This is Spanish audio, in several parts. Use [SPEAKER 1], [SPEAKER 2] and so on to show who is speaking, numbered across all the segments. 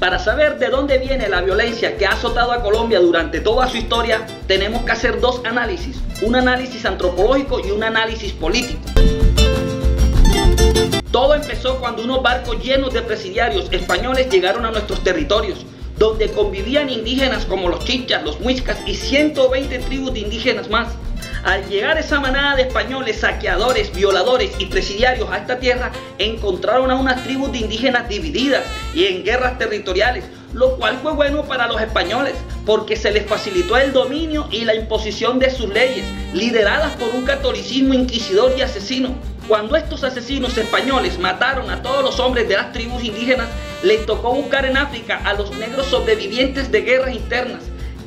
[SPEAKER 1] Para saber de dónde viene la violencia que ha azotado a Colombia durante toda su historia, tenemos que hacer dos análisis, un análisis antropológico y un análisis político. Todo empezó cuando unos barcos llenos de presidiarios españoles llegaron a nuestros territorios, donde convivían indígenas como los chichas, los muiscas y 120 tribus de indígenas más. Al llegar esa manada de españoles, saqueadores, violadores y presidiarios a esta tierra, encontraron a unas tribus de indígenas divididas y en guerras territoriales, lo cual fue bueno para los españoles, porque se les facilitó el dominio y la imposición de sus leyes, lideradas por un catolicismo inquisidor y asesino. Cuando estos asesinos españoles mataron a todos los hombres de las tribus indígenas, les tocó buscar en África a los negros sobrevivientes de guerras internas.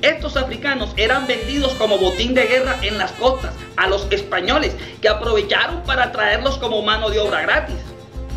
[SPEAKER 1] Estos africanos eran vendidos como botín de guerra en las costas a los españoles, que aprovecharon para traerlos como mano de obra gratis.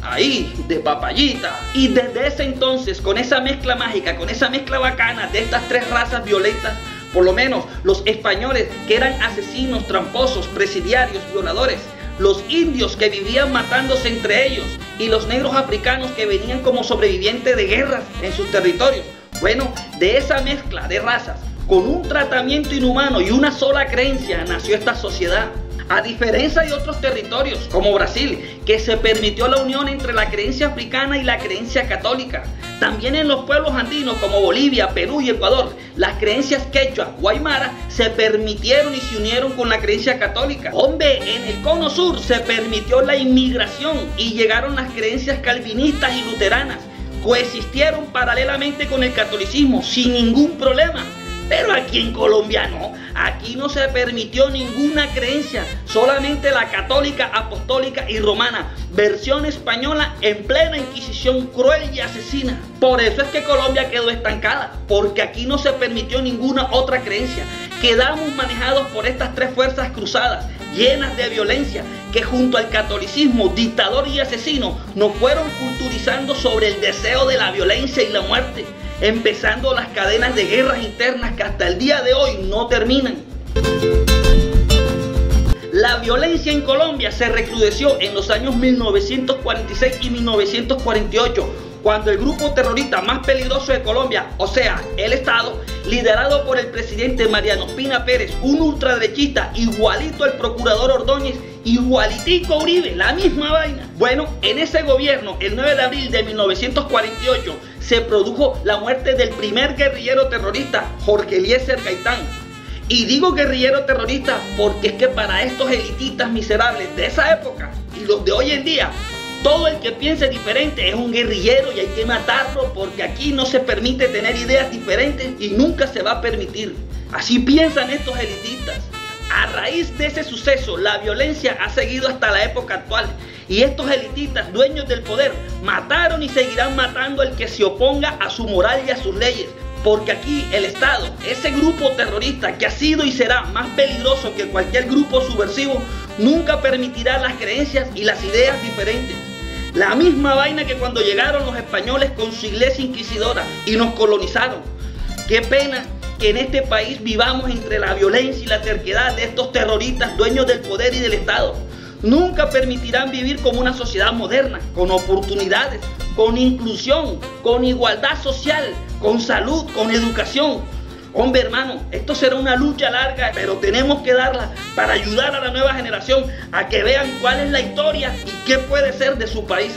[SPEAKER 1] Ahí, de papayita. Y desde ese entonces, con esa mezcla mágica, con esa mezcla bacana de estas tres razas violentas, por lo menos los españoles, que eran asesinos, tramposos, presidiarios, violadores, los indios que vivían matándose entre ellos y los negros africanos que venían como sobrevivientes de guerras en sus territorios. Bueno, de esa mezcla de razas, con un tratamiento inhumano y una sola creencia, nació esta sociedad. A diferencia de otros territorios, como Brasil, que se permitió la unión entre la creencia africana y la creencia católica. También en los pueblos andinos como Bolivia, Perú y Ecuador, las creencias quechua o aymara se permitieron y se unieron con la creencia católica. Hombre, en el cono sur se permitió la inmigración y llegaron las creencias calvinistas y luteranas. Coexistieron paralelamente con el catolicismo sin ningún problema. Pero aquí en Colombia no, aquí no se permitió ninguna creencia, solamente la católica, apostólica y romana, versión española en plena Inquisición cruel y asesina. Por eso es que Colombia quedó estancada, porque aquí no se permitió ninguna otra creencia. Quedamos manejados por estas tres fuerzas cruzadas, llenas de violencia, que junto al catolicismo dictador y asesino nos fueron culturizando sobre el deseo de la violencia y la muerte, empezando las cadenas de guerras internas que hasta el día de hoy no terminan. La violencia en Colombia se recrudeció en los años 1946 y 1948, cuando el grupo terrorista más peligroso de Colombia, o sea, el Estado, liderado por el presidente Mariano Ospina Pérez, un ultraderechista igualito al procurador Ordóñez, igualitico Uribe, la misma vaina. Bueno, en ese gobierno, el 9 de abril de 1948, se produjo la muerte del primer guerrillero terrorista, Jorge Eliezer Gaitán. Y digo guerrillero terrorista porque es que para estos elitistas miserables de esa época y los de hoy en día, todo el que piense diferente es un guerrillero y hay que matarlo, porque aquí no se permite tener ideas diferentes y nunca se va a permitir. Así piensan estos elitistas. A raíz de ese suceso, la violencia ha seguido hasta la época actual. Y estos elitistas, dueños del poder, mataron y seguirán matando al que se oponga a su moral y a sus leyes. Porque aquí el Estado, ese grupo terrorista que ha sido y será más peligroso que cualquier grupo subversivo, nunca permitirá las creencias y las ideas diferentes. La misma vaina que cuando llegaron los españoles con su iglesia inquisidora y nos colonizaron. Qué pena que en este país vivamos entre la violencia y la terquedad de estos terroristas dueños del poder y del Estado. Nunca permitirán vivir como una sociedad moderna, con oportunidades, con inclusión, con igualdad social, con salud, con educación. Hombre hermano, esto será una lucha larga, pero tenemos que darla para ayudar a la nueva generación a que vean cuál es la historia y qué puede ser de su país.